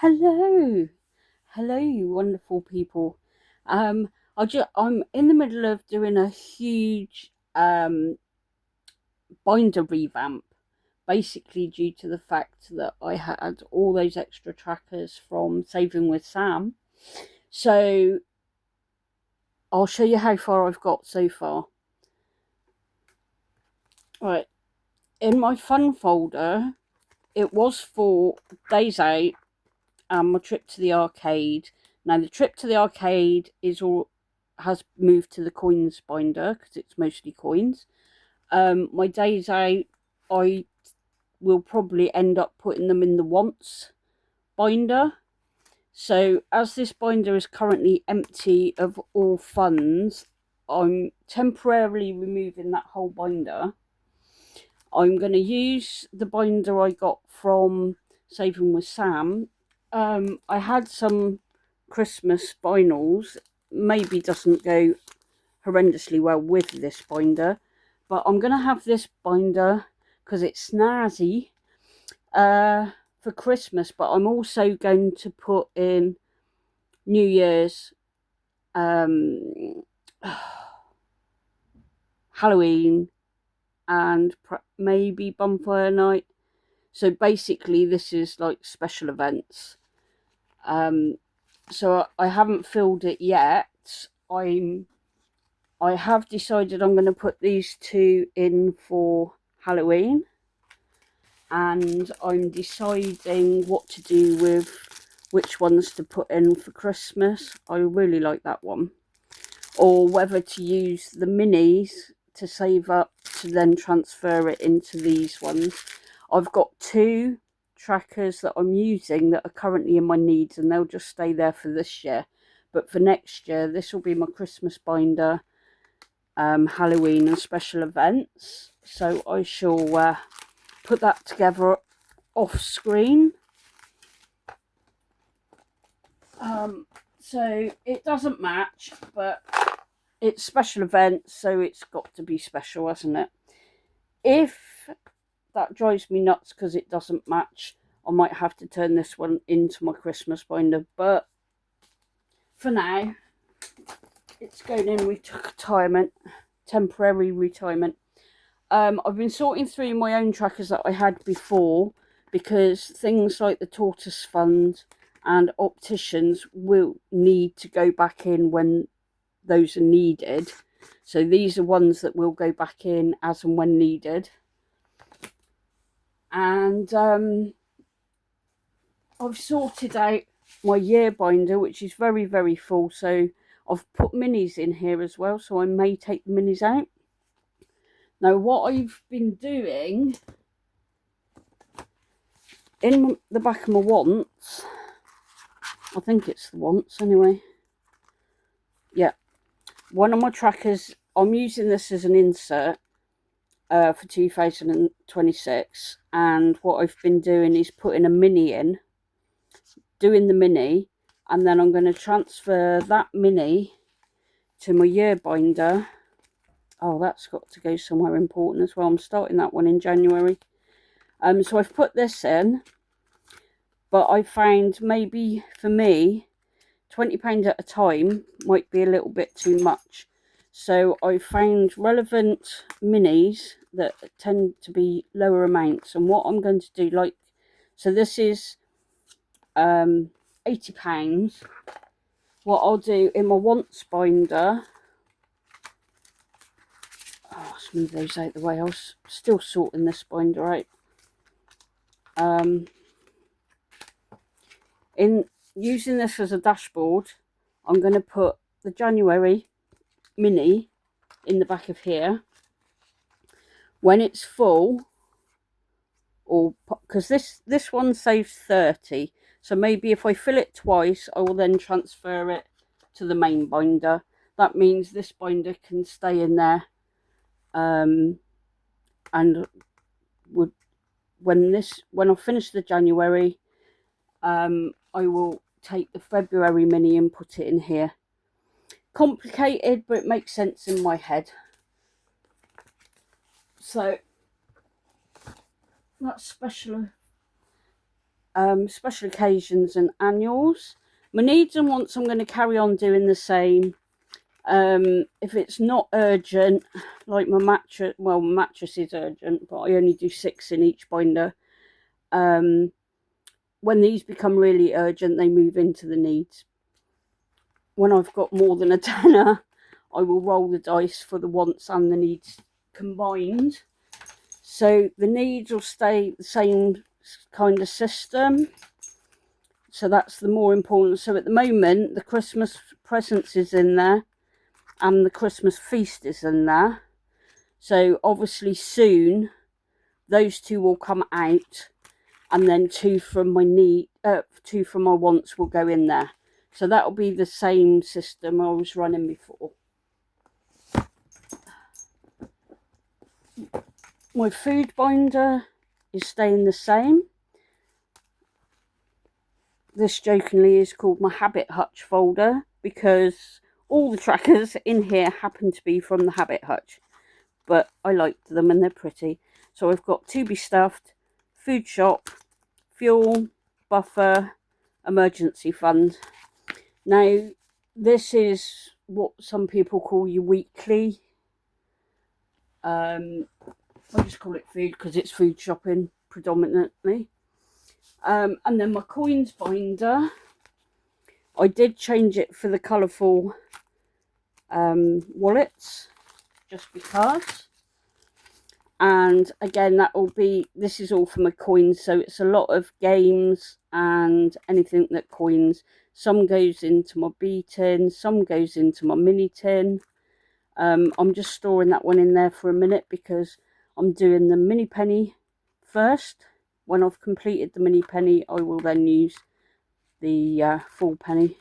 Hello, hello, you wonderful people. I'm in the middle of doing a huge binder revamp, basically due to the fact that I had all those extra trackers from Saving with Sam. So I'll show you how far I've got so far. Right, in my fun folder, it was for days out and my trip to the arcade. Now the trip to the arcade has moved to the coins binder because it's mostly coins. My days out, I will probably end up putting them in the wants binder. So as this binder is currently empty of all funds, I'm temporarily removing that whole binder. I'm going to use the binder I got from Saving with Sam. I had some Christmas vinyls. Maybe doesn't go horrendously well with this binder, but I'm going to have this binder because it's snazzy for Christmas, but I'm also going to put in New Year's, Halloween, and maybe Bonfire Night. So basically this is like special events. So I haven't filled it yet. I have decided I'm going to put these two in for Halloween, and I'm deciding what to do with which ones to put in for Christmas. I really like that one, or whether to use the minis to save up to then transfer it into these ones. I've got two trackers that I'm using that are currently in my needs, and they'll just stay there for this year. But for next year, this will be my Christmas binder, Halloween and special events. So I shall put that together off screen. So it doesn't match, but it's special events, so it's got to be special, hasn't it? If that drives me nuts because it doesn't match, I might have to turn this one into my Christmas binder, but for now it's going in retirement, temporary retirement. I've been sorting through my own trackers that I had before, because things like the Tortoise Fund and opticians will need to go back in when those are needed. So these are ones that will go back in as and when needed. And I've sorted out my year binder, which is very, very full. So I've put minis in here as well, so I may take the minis out. Now, what I've been doing in the back of my wants, I think it's the wants anyway. Yeah, one of my trackers, I'm using this as an insert for 2026, and what I've been doing is putting a mini in, doing the mini, and then I'm going to transfer that mini to my year binder. Oh, that's got to go somewhere important as well. I'm starting that one in January. So I've put this in, but I found maybe for me, £20 at a time might be a little bit too much. So I found relevant minis that tend to be lower amounts. And what I'm going to do, so this is £80. What I'll do in my wants binder, let's move those out the way. I was still sorting this binder out. In using this as a dashboard, I'm going to put the January mini in the back of here. When it's full, or because this one saves 30, so maybe if I fill it twice, I will then transfer it to the main binder. That means this binder can stay in there, and when I finish the January, I will take the February mini and put it in here. Complicated, but it makes sense in my head. So that's special special occasions and annuals. My needs and wants, I'm going to carry on doing the same. If it's not urgent, like my mattress, well, my mattress is urgent, but I only do 6 in each binder. When these become really urgent, they move into the needs. When I've got more than a tenner, I will roll the dice for the wants and the needs combined. So the needs will stay the same kind of system. So that's the more important. So at the moment, the Christmas presents is in there and the Christmas feast is in there. So obviously soon those two will come out, and then two from my wants will go in there. So that'll be the same system I was running before. My food binder is staying the same. This jokingly is called my Habit Hutch folder because all the trackers in here happen to be from the Habit Hutch, but I liked them and they're pretty. So I've got to be stuffed, food shop, fuel, buffer, emergency fund. Now this is what some people call your weekly. I just call it food because it's food shopping predominantly. And then my coins binder, I did change it for the colourful wallets just because. And again, this is all for my coins, so it's a lot of games and anything that coins. Some goes into my B tin, some goes into my mini tin. I'm just storing that one in there for a minute because I'm doing the mini penny first. When I've completed the mini penny, I will then use the full penny.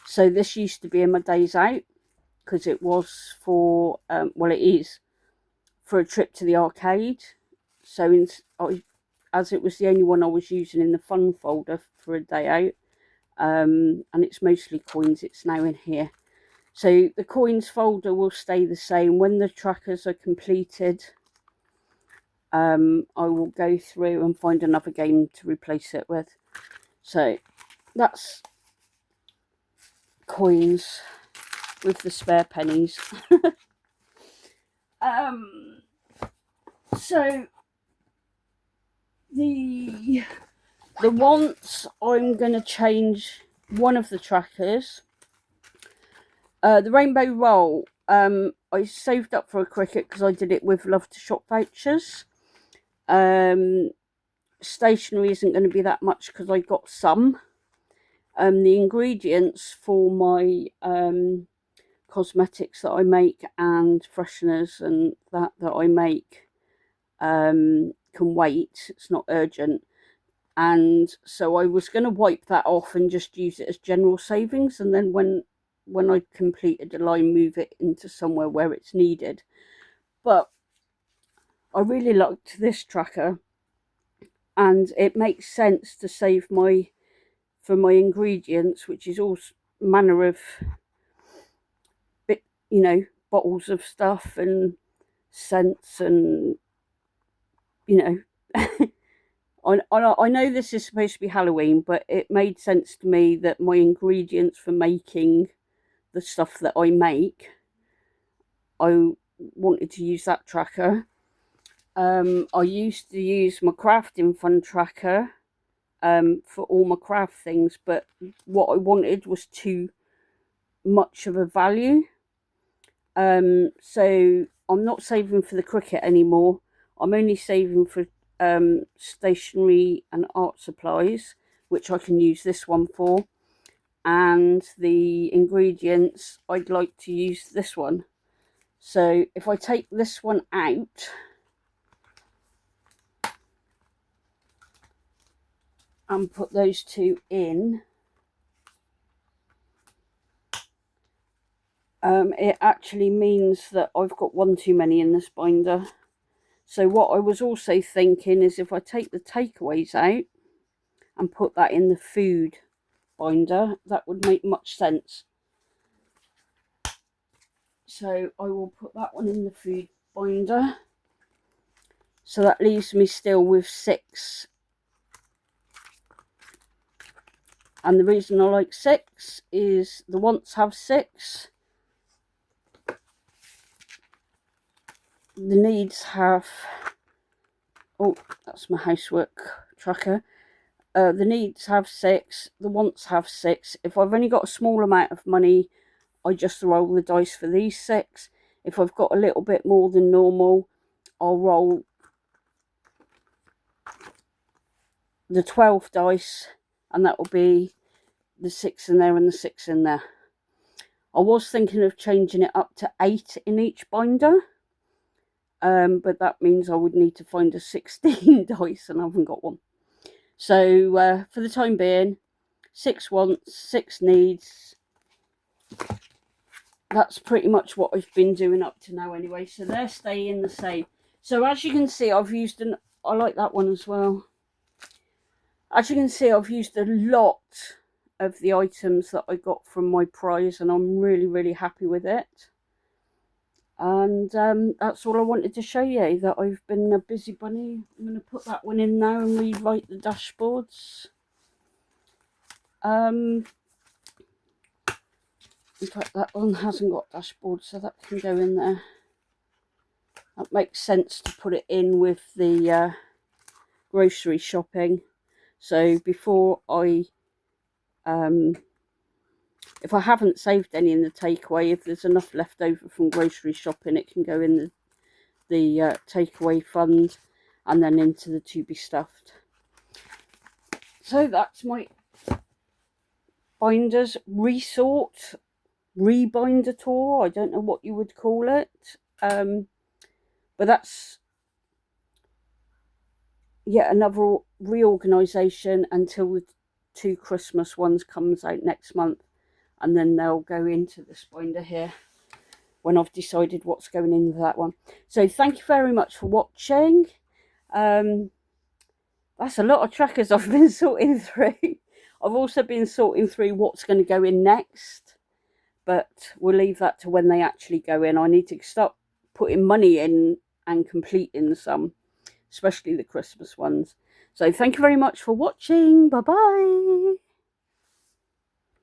So this used to be in my days out because it was for, well, it is for a trip to the arcade. So as it was the only one I was using in the fun folder for a day out, and it's mostly coins, it's now in here. So the coins folder will stay the same. When the trackers are completed, I will go through and find another game to replace it with. So that's coins with the spare pennies. So the wants, I'm going to change one of the trackers. The rainbow roll, I saved up for a cricket because I did it with Love to Shop vouchers. Stationery isn't going to be that much because I got some. The ingredients for my cosmetics that I make and fresheners and that I make can wait. It's not urgent. And so I was going to wipe that off and just use it as general savings, and then when I completed the line, move it into somewhere where it's needed. But I really liked this tracker, and it makes sense to save for my ingredients, which is all manner of bottles of stuff and scents and I know this is supposed to be Halloween, but it made sense to me that my ingredients for making the stuff that I make, I wanted to use that tracker. I used to use my crafting fun tracker for all my craft things, but what I wanted was too much of a value. So I'm not saving for the cricket anymore. I'm only saving for stationery and art supplies, which I can use this one for, and the ingredients I'd like to use this one. So if I take this one out and put those two in, it actually means that I've got one too many in this binder. So what I was also thinking is if I take the takeaways out and put that in the food binder, that would make much sense. So I will put that one in the food binder. So that leaves me still with 6. And the reason I like 6 is the wants have 6. The needs have... Oh, that's my housework tracker. The needs have 6. The wants have 6. If I've only got a small amount of money, I just roll the dice for these 6. If I've got a little bit more than normal, I'll roll the 12 dice, and that will be the 6 in there and the 6 in there. I was thinking of changing it up to 8 in each binder, but that means I would need to find a 16 dice, and I haven't got one. So for the time being, 6 wants, 6 needs. That's pretty much what I've been doing up to now anyway. So they're staying the same. So as you can see, I've used I like that one as well. As you can see, I've used a lot of the items that I got from my prize, and I'm really, really happy with it. And that's all I wanted to show you, that I've been a busy bunny. I'm going to put that one in now and rewrite the dashboards. In fact, that one hasn't got dashboards, so that can go in there. That makes sense to put it in with the grocery shopping. So before if I haven't saved any in the takeaway, if there's enough left over from grocery shopping, it can go in the takeaway fund and then into the to be stuffed. So that's my binders resort, rebinder tour. I don't know what you would call it, but that's yet another reorganisation until the 2 Christmas ones comes out next month, and then they'll go into this binder here when I've decided what's going into that one. So thank you very much for watching. That's a lot of trackers I've been sorting through. I've also been sorting through what's going to go in next, but we'll leave that to when they actually go in. I need to start putting money in and completing some, especially the Christmas ones. So thank you very much for watching. Bye bye.